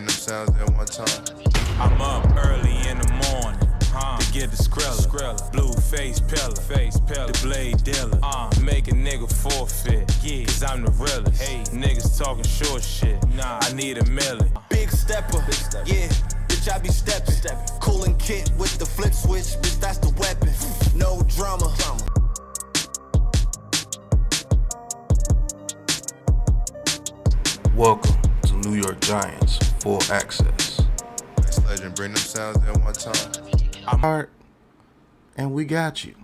bring them sounds at one time. I'm up early in the morning, to get the skrilla. Blue face pillar, the blade dealer. Make a nigga forfeit, cause I'm the realest. Hey, niggas talking short shit, I need a million. Big stepper, yeah, bitch I be steppin'. Coolin' kit with the flip switch, bitch that's the weapon. No drama. Welcome to New York Giants Full Access. This legend bring them sounds at one time. I'm hard, and we got you.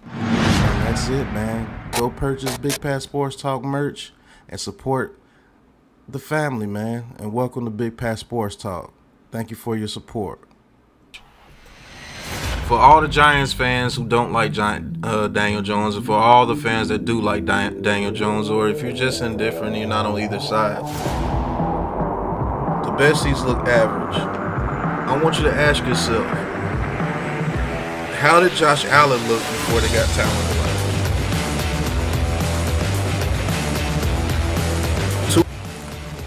And that's it, man. Go purchase Big Pat Sports Talk merch and support the family, man. And welcome to Big Pat Sports Talk. Thank you for your support. For all the Giants fans who don't like Daniel Jones, and for all the fans that do like Daniel Jones, or if you're just indifferent and you're not on either side, the besties look average. I want you to ask yourself, how did Josh Allen look before they got talent around?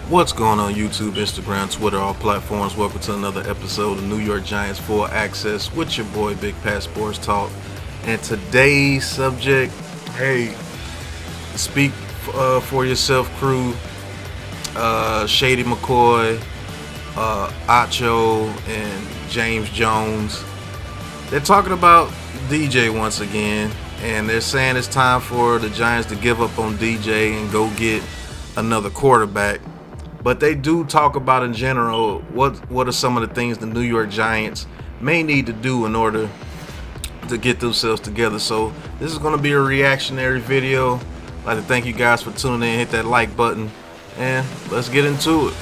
What's going on YouTube, Instagram, Twitter, all platforms? Welcome to another episode of New York Giants Full Access with your boy Big Pat Sports Talk. And today's subject, hey, speak for yourself crew, Shady McCoy, Acho, and James Jones. They're talking about DJ once again, and they're saying it's time for the Giants to give up on DJ and go get another quarterback. But they do talk about in general what are some of the things the New York Giants may need to do in order to get themselves together. So this is going to be a reactionary video. I'd like to thank you guys for tuning in. Hit that like button, and let's get into it.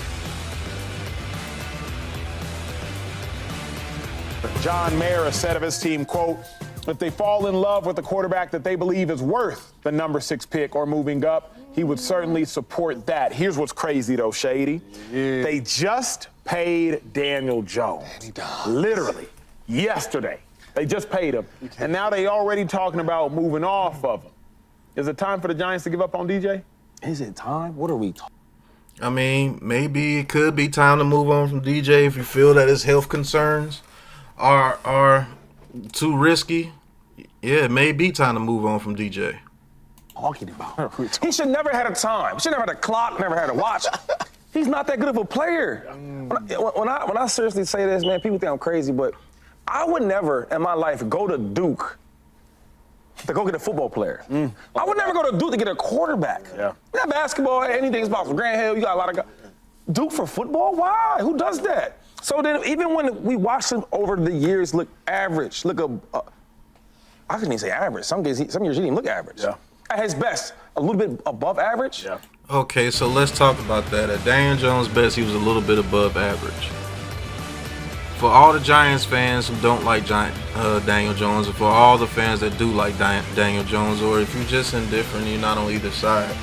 John Mara said of his team, quote, if they fall in love with a quarterback that they believe is worth the number 6 pick or moving up, he would certainly support that. Here's what's crazy, though, Shady. Yeah. They just paid Daniel Jones. Literally, yesterday. They just paid him. And now they already talking about moving off of him. Is it time for the Giants to give up on DJ? Is it time? What are we talking? I mean, maybe it could be time to move on from DJ if you feel that his health concerns are too risky. Yeah, it may be time to move on from DJ. Talking about? He should never had a time. He should never had a clock, never had a watch. He's not that good of a player. When I seriously say this, man, people think I'm crazy, but I would never in my life go to Duke to go get a football player. I would never go to Duke to get a quarterback. Yeah. You got basketball, anything's possible. Grant Hill, you got a lot of guys. Duke for football? Why? Who does that? So then even when we watch him over the years look average, I couldn't even say average. Some years he didn't even look average. Yeah. At his best, a little bit above average. Yeah. Okay, so let's talk about that. At Daniel Jones' best, he was a little bit above average. For all the Giants fans who don't like Daniel Jones, and for all the fans that do like Daniel Jones, or if you're just indifferent and you're not on either side,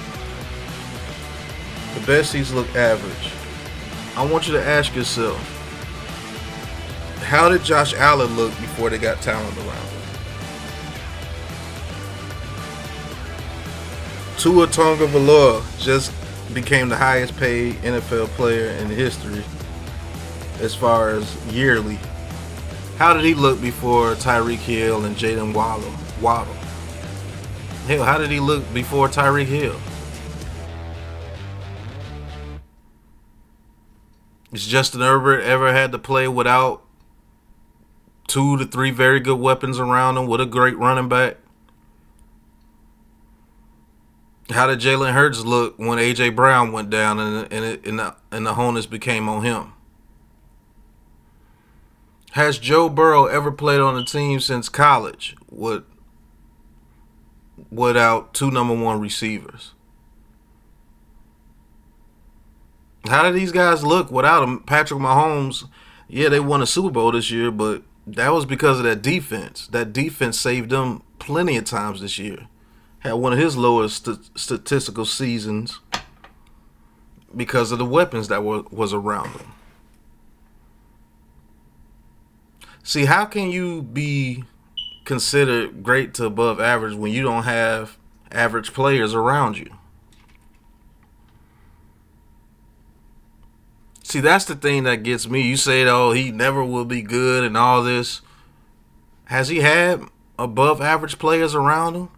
the besties look average. I want you to ask yourself, how did Josh Allen look before they got talent around him? Tua Tagovailoa just became the highest paid NFL player in history as far as yearly. How did he look before Tyreek Hill and Jalen Waddle? Hell, how did he look before Tyreek Hill? Has Justin Herbert ever had to play without 2 to 3 very good weapons around him with a great running back? How did Jalen Hurts look when A.J. Brown went down and the onus became on him? Has Joe Burrow ever played on a team since college without 2 number 1 receivers? How did these guys look without him? Patrick Mahomes, yeah, they won a Super Bowl this year, but that was because of that defense. That defense saved them plenty of times this year. Had one of his lowest statistical seasons because of the weapons that was around him. See, how can you be considered great to above average when you don't have average players around you? See, that's the thing that gets me. You say, oh, he never will be good and all this. Has he had above average players around him?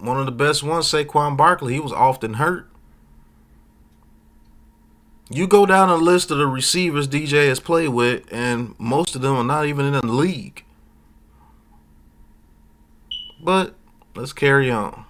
One of the best ones, Saquon Barkley, he was often hurt. You go down a list of the receivers DJ has played with, and most of them are not even in the league. But let's carry on.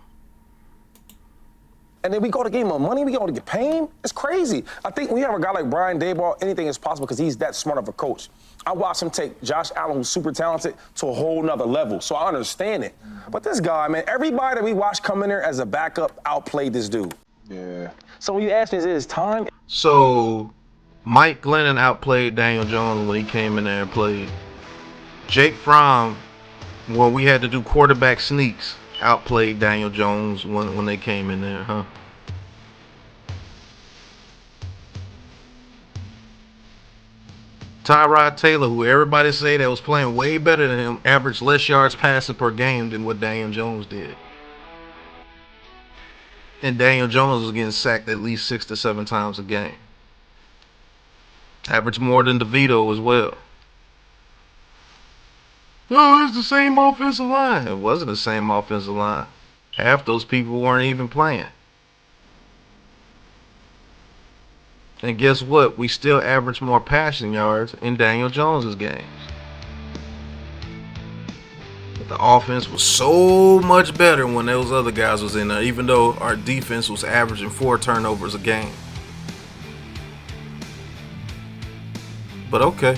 And then we go to give him money, we go to get paid. It's crazy. I think when you have a guy like Brian Daboll, anything is possible because he's that smart of a coach. I watched him take Josh Allen, who's super talented, to a whole nother level. So I understand it. But this guy, man, everybody that we watched come in there as a backup outplayed this dude. Yeah. So when you ask me, is it his time? So Mike Glennon outplayed Daniel Jones when he came in there and played. Jake Fromm, when we had to do quarterback sneaks, outplayed Daniel Jones when they came in there, huh? Tyrod Taylor, who everybody say that was playing way better than him, averaged less yards passing per game than what Daniel Jones did. And Daniel Jones was getting sacked at least 6 to 7 times a game. Averaged more than DeVito as well. No, it's the same offensive line. It wasn't the same offensive line. Half those people weren't even playing. And guess what? We still average more passing yards in Daniel Jones's games. But the offense was so much better when those other guys was in there, even though our defense was averaging 4 turnovers a game. But okay.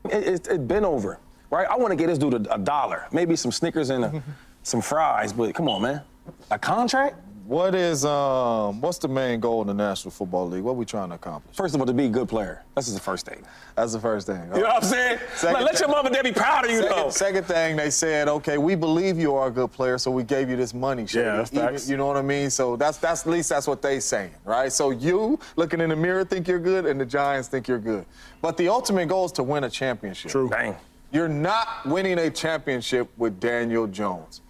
It's been over, right? I want to get this dude $1, maybe some Snickers and some fries, but come on, man. A contract? What's the main goal in the National Football League? What are we trying to accomplish? First of all, to be a good player. That's just the first thing. That's the first thing. You know what I'm saying? Like, let your mom and dad be proud of you, though. Second thing, they said, okay, we believe you are a good player, so we gave you this money. Yeah, that's facts. You know what I mean? So that's at least that's what they saying, right? So you, looking in the mirror, think you're good, and the Giants think you're good. But the ultimate goal is to win a championship. True. Dang. You're not winning a championship with Daniel Jones.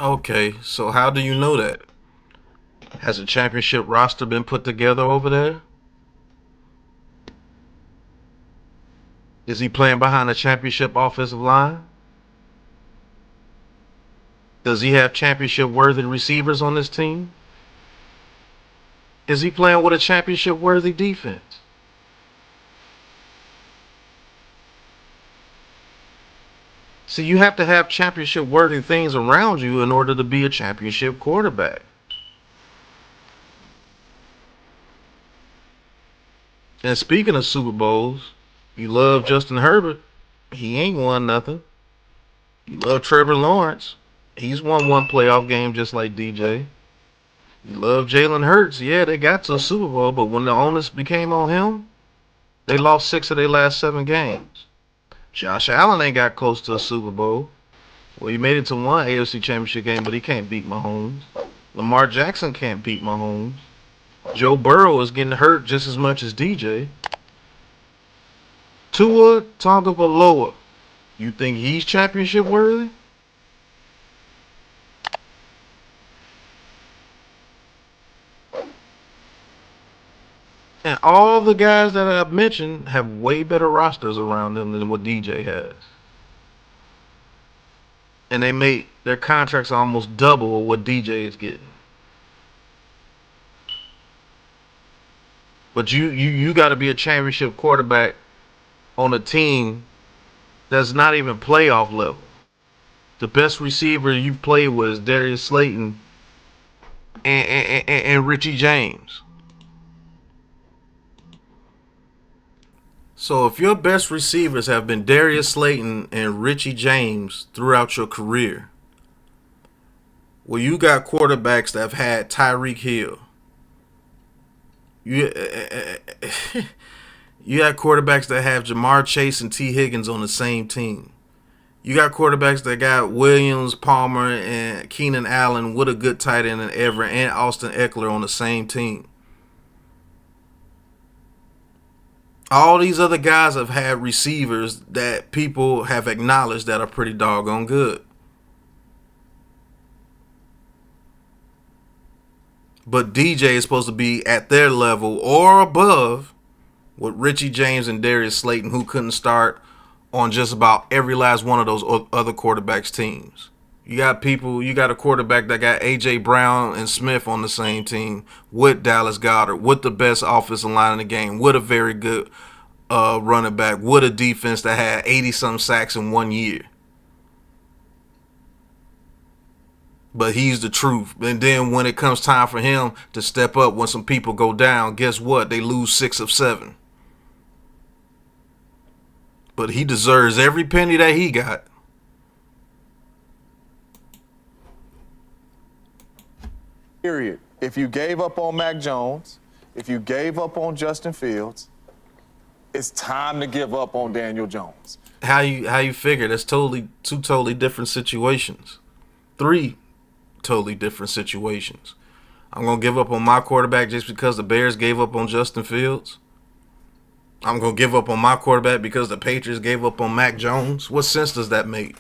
Okay, so how do you know that? Has a championship roster been put together over there? Is he playing behind a championship offensive line? Does he have championship-worthy receivers on this team? Is he playing with a championship-worthy defense? See, you have to have championship-worthy things around you in order to be a championship quarterback. And speaking of Super Bowls, you love Justin Herbert. He ain't won nothing. You love Trevor Lawrence. He's won 1 playoff game just like DJ. You love Jalen Hurts. Yeah, they got to a Super Bowl, but when the onus became on him, they lost 6 of their last 7 games. Josh Allen ain't got close to a Super Bowl. Well, he made it to 1 AFC Championship game, but he can't beat Mahomes. Lamar Jackson can't beat Mahomes. Joe Burrow is getting hurt just as much as DJ. Tua Tagovailoa, you think he's championship worthy? And all the guys that I've mentioned have way better rosters around them than what DJ has. And they made their contracts almost double what DJ is getting. But you got to be a championship quarterback on a team that's not even playoff level. The best receiver you've played with is Darius Slayton and Richie James. So if your best receivers have been Darius Slayton and Richie James throughout your career, well, you got quarterbacks that have had Tyreek Hill. You got quarterbacks that have Jamar Chase and T. Higgins on the same team. You got quarterbacks that got Williams, Palmer, and Keenan Allen with a good tight end in Everett and Austin Eckler on the same team. All these other guys have had receivers that people have acknowledged that are pretty doggone good. But DJ is supposed to be at their level or above with Richie James and Darius Slayton, who couldn't start on just about every last one of those other quarterbacks' teams. You got a quarterback that got A.J. Brown and Smith on the same team with Dallas Goedert, with the best offensive line in the game, with a very good running back, with a defense that had 80-some sacks in 1 year. But he's the truth. And then when it comes time for him to step up when some people go down, guess what? They lose 6 of 7. But he deserves every penny that he got. Period. If you gave up on Mac Jones, if you gave up on Justin Fields, it's time to give up on Daniel Jones. How you figure? That's two totally different situations. 3 totally different situations. I'm going to give up on my quarterback just because the Bears gave up on Justin Fields? I'm going to give up on my quarterback because the Patriots gave up on Mac Jones? What sense does that make?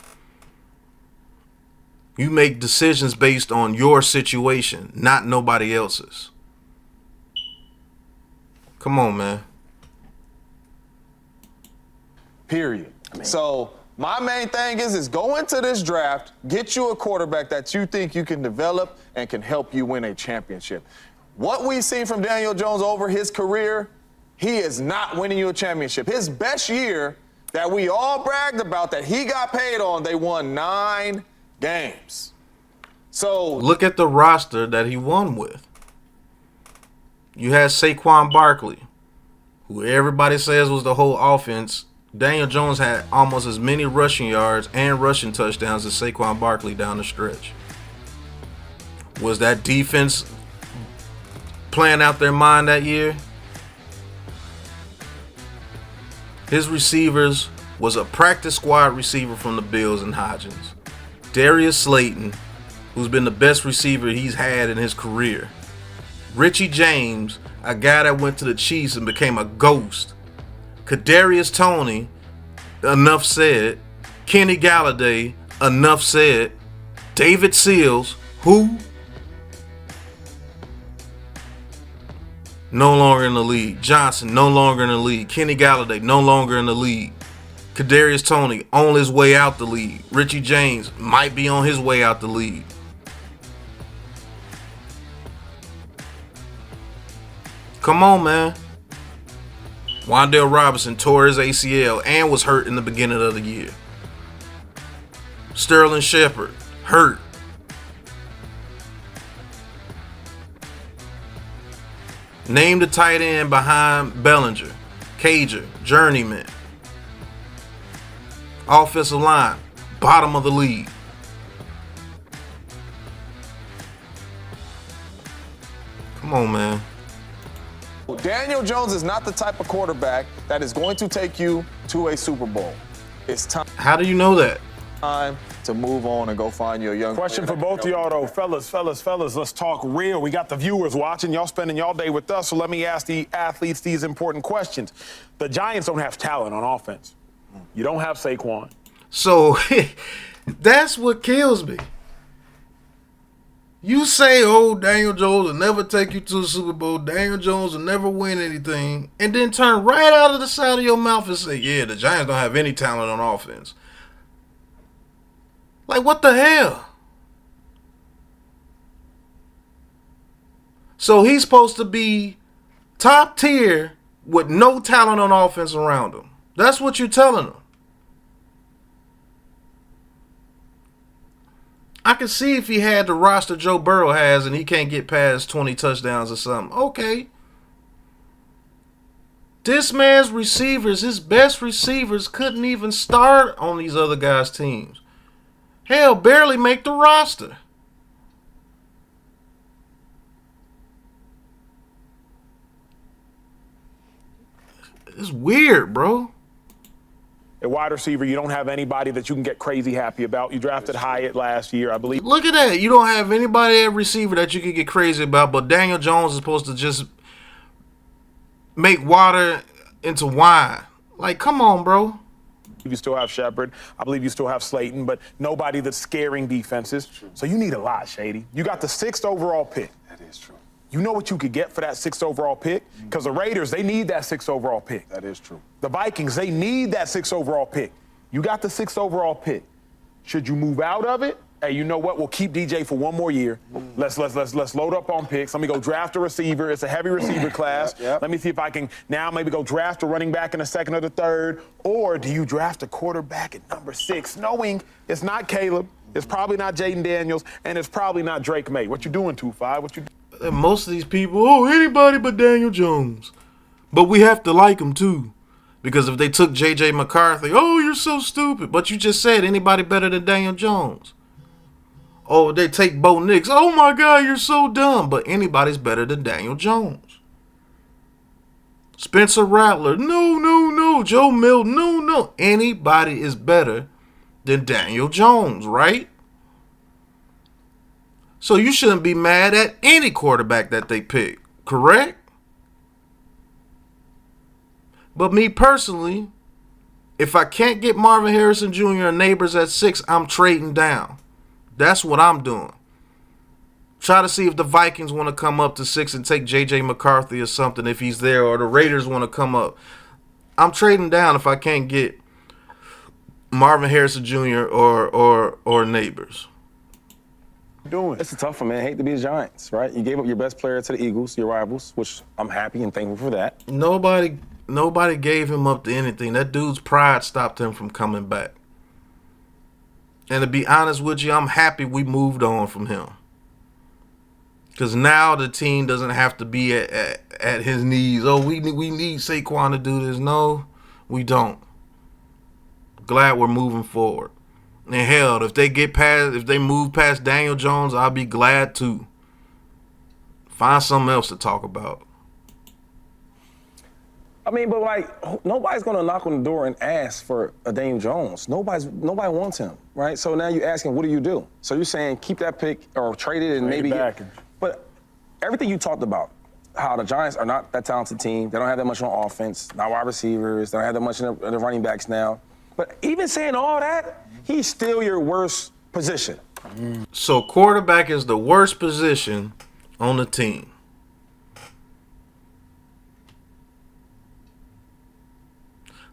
You make decisions based on your situation, not nobody else's. Come on, man. Period. So my main thing is go into this draft, get you a quarterback that you think you can develop and can help you win a championship. What we've seen from Daniel Jones over his career, he is not winning you a championship. His best year that we all bragged about that he got paid on, they won 9 games. So look at the roster that he won with. You had Saquon Barkley, who everybody says was the whole offense. Daniel Jones had almost as many rushing yards and rushing touchdowns as Saquon Barkley down the stretch. Was that defense playing out their mind that year? His receivers was a practice squad receiver from the Bills and Hodgins. Darius Slayton, who's been the best receiver he's had in his career. Richie James, a guy that went to the Chiefs and became a ghost. Kadarius Toney, enough said. Kenny Galladay, enough said. David Seals, who? No longer in the league. Johnson, no longer in the league. Kenny Galladay, no longer in the league. Kadarius Toney, on his way out the league. Richie James might be on his way out the league. Come on, man. Wan'Dale Robinson tore his ACL and was hurt in the beginning of the year. Sterling Shepard, hurt. Name the tight end behind Bellinger. Cager, journeyman. Offensive line, bottom of the league. Come on, man. Daniel Jones is not the type of quarterback that is going to take you to a Super Bowl. It's time. How do you know that? Time to move on and go find your young. Question for both of y'all, though. Fellas, let's talk real. We got the viewers watching. Y'all spending y'all day with us, so let me ask the athletes these important questions. The Giants don't have talent on offense. You don't have Saquon. So that's what kills me. You say, oh, Daniel Jones will never take you to the Super Bowl. Daniel Jones will never win anything. And then turn right out of the side of your mouth and say, yeah, the Giants don't have any talent on offense. Like, what the hell? So he's supposed to be top tier with no talent on offense around him. That's what you're telling him. I can see if he had the roster Joe Burrow has and he can't get past 20 touchdowns or something. Okay. This man's receivers, his best receivers, couldn't even start on these other guys' teams. Hell, barely make the roster. It's weird, bro. At wide receiver, you don't have anybody that you can get crazy happy about. You drafted Hyatt last year, I believe. Look at that. You don't have anybody at receiver that you can get crazy about, but Daniel Jones is supposed to just make water into wine. Like, come on, bro. You still have Shepard. I believe you still have Slayton, but nobody that's scaring defenses. So you need a lot, Shady. You got the 6th overall pick. That is true. You know what you could get for that 6th overall pick? Because the Raiders, they need that 6th overall pick. That is true. The Vikings, they need that 6th overall pick. You got the 6th overall pick. Should you move out of it? Hey, you know what? We'll keep DJ for one more year. Let's load up on picks. Let me go draft a receiver. It's a heavy receiver class. Yep. Let me see if I can now maybe go draft a running back in the 2nd or the 3rd. Or do you draft a quarterback at number 6, knowing it's not Caleb, it's probably not Jaden Daniels, and it's probably not Drake May? What you doing, 2-5? What you doing? And most of these people, anybody but Daniel Jones. But we have to like him too. Because if they took J.J. McCarthy, you're so stupid. But you just said anybody better than Daniel Jones. They take Bo Nix. Oh my God, you're so dumb. But anybody's better than Daniel Jones. Spencer Rattler, no. Joe Milton, no. Anybody is better than Daniel Jones, right? So you shouldn't be mad at any quarterback that they pick, correct? But me personally, if I can't get Marvin Harrison Jr. and Neighbors at 6, I'm trading down. That's what I'm doing. Try to see if the Vikings want to come up to 6 and take J.J. McCarthy or something if he's there, or the Raiders want to come up. I'm trading down if I can't get Marvin Harrison Jr. or Neighbors. Doing? It's a tough one, man. I hate to be the Giants, right? You gave up your best player to the Eagles, your rivals, which I'm happy and thankful for that. Nobody gave him up to anything. That dude's pride stopped him from coming back. And to be honest with you, I'm happy we moved on from him. Because now the team doesn't have to be at his knees. We need Saquon to do this. No, we don't. Glad we're moving forward. And hell, if they move past Daniel Jones, I'll be glad to find something else to talk about. I mean, but nobody's gonna knock on the door and ask for a Daniel Jones. Nobody wants him, right? So now you're asking, what do you do? So you're saying keep that pick or trade it and maybe but everything you talked about, how the Giants are not that talented team, they don't have that much on offense, not wide receivers, they don't have that much in the running backs now. But even saying all that, he's still your worst position. So quarterback is the worst position on the team.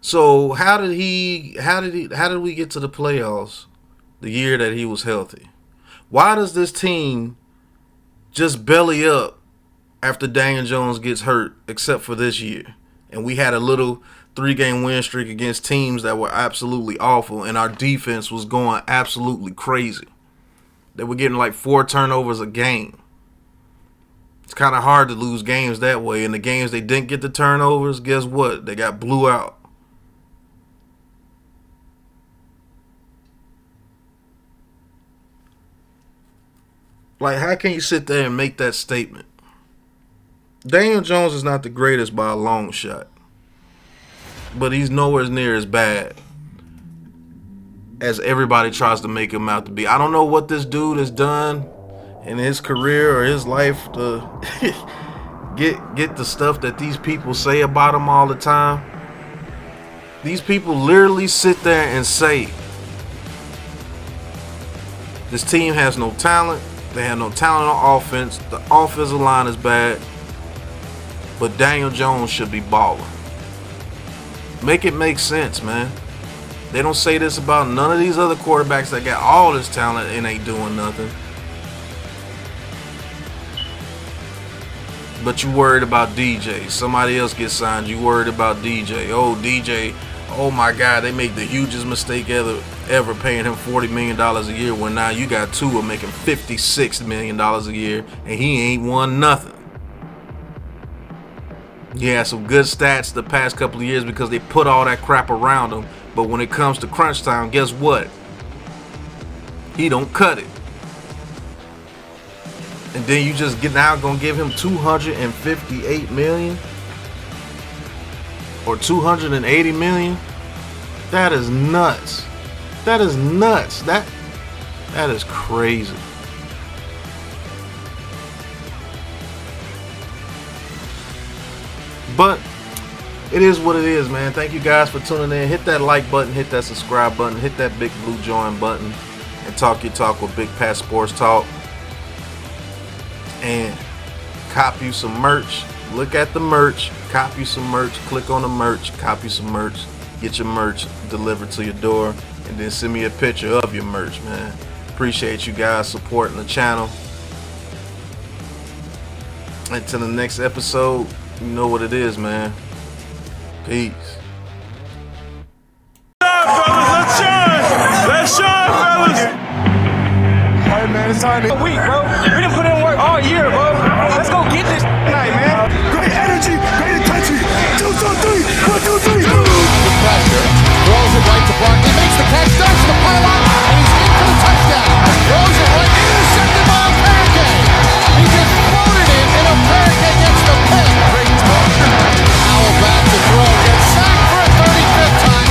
So how did we get to the playoffs the year that he was healthy? Why does this team just belly up after Daniel Jones gets hurt, except for this year? And we had a little 3-game win streak against teams that were absolutely awful, and our defense was going absolutely crazy. They were getting like 4 turnovers a game. It's kind of hard to lose games that way. And the games they didn't get the turnovers, guess what? They got blew out. Like, how can you sit there and make that statement? Daniel Jones is not the greatest by a long shot. But he's nowhere near as bad as everybody tries to make him out to be. I don't know what this dude has done in his career or his life to get the stuff that these people say about him all the time. These people literally sit there and say, this team has no talent. They have no talent on offense. The offensive line is bad. But Daniel Jones should be balling. Make it make sense, man. They don't say this about none of these other quarterbacks that got all this talent and ain't doing nothing. But you worried about DJ. Somebody else gets signed. You worried about DJ. DJ. Oh my God, they made the hugest mistake ever paying him $40 million a year, when now you got Tua making $56 million a year and he ain't won nothing. Yeah, some good stats the past couple of years because they put all that crap around him. But when it comes to crunch time, guess what? He don't cut it. And then you just gonna give him $258 million or $280 million? That is nuts. That is nuts. That is crazy. But it is what it is, man. Thank you guys for tuning in. Hit that like button, hit that subscribe button, hit that big blue join button, and talk your talk with Big Pat Sports Talk. And cop you some merch. Look at the merch, cop you some merch, click on the merch, cop you some merch, get your merch delivered to your door, and then send me a picture of your merch, man. Appreciate you guys supporting the channel. Until the next episode, you know what it is, man. Peace. Let's shine, fellas. Hey, man, it's time to... A week, bro. We done put in work all year, bro. Let's go get this tonight, man. Great energy, great intensity. 2, 2, 3. 1, 2, 3. The pressure, throws it right to Barkley, makes the catch, starts the pylon, and he's in for the touchdown. Throws it right, intercepted by a pancake. He just floated it, and a pancake gets the pick. Great talk. Howell back to throw, gets sacked for a 35th time.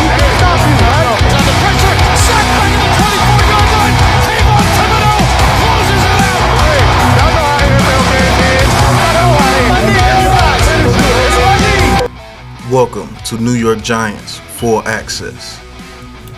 He can't stop you, right? Under pressure, sacked back at the 24-yard line. Tavon Thibodeau closes it out. Hey, y'all know how NFL game is. I know how it is. Welcome to New York Giants Full Access.